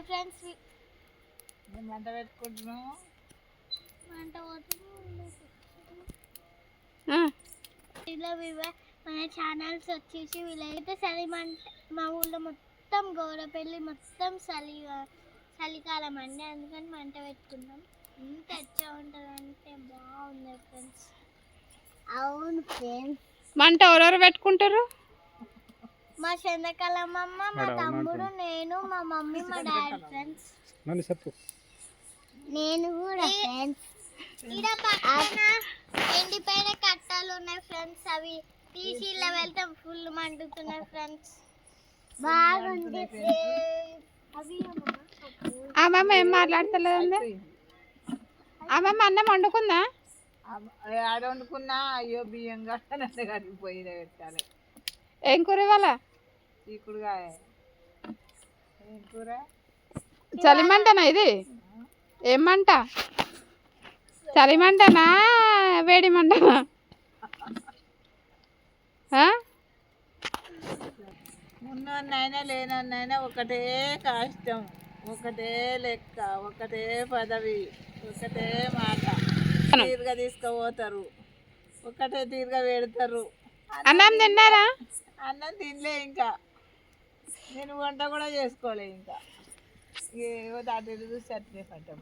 Hi friends, మేము మంట పెట్టుకుంటున్నాం. ఇలా మన ఛానల్స్ వచ్చేసి వీళ్ళైతే చలిమంట. మా ఊళ్ళో మొత్తం గౌరపల్లి మొత్తం చలికాలం అండి, అందుకని మంట పెట్టుకున్నాం. ఎంత ఎచ్చా ఉంటుందంటే బాగుంది ఫ్రెండ్స్. అవును ఫ్రెండ్స్, మంట ఎవరెవరు పెట్టుకుంటారు? మా చంద్రకళమ్మ, మా తమ్ముడు, నేను, మా మమ్మీ, మా డాడీ ఫ్రెండ్స్. నేను కూడా ఫ్రెండ్స్. ఇక్కడ పక్కన ఎండిపోయిన కట్టాలు ఉన్నాయి ఫ్రెండ్స్, అవి తీసి ఇలా వెళ్తే ఫుల్ మండుతున్నాయి ఫ్రెండ్స్. బాగుంది అవి. అమ్మమ్మ ఏం మాట్లాడతలేదండి. అమ్మమ్మ అన్నం వండుకుందా? ఆడ వండుకున్నా. అయ్యో బియ్యం కట్టాలంటే కడిగి పొయ్యి పెట్టాలి. ఏం కూర ఇవాళ? చీకుడుగాయ. ఏం కూర? చలిమంటనా ఇది? ఏం మంట? చలిమంటనా వేడి మంటనా? ఉన్నోన్నైనా లేనోన్నైనా ఒకటే కష్టం, ఒకటే లెక్క, ఒకటే పదవి, ఒకటే మాట. తీరుగా తీసుకుపోతారు, ఒకటే తీరుగా పెడతారు. అన్నం తిన్నారా? అన్నం తినలే ఇంకా. నేను వంట కూడా చేసుకోలే ఇంకా. ఏవో దాటి చూసి అట్లే పట్టాం.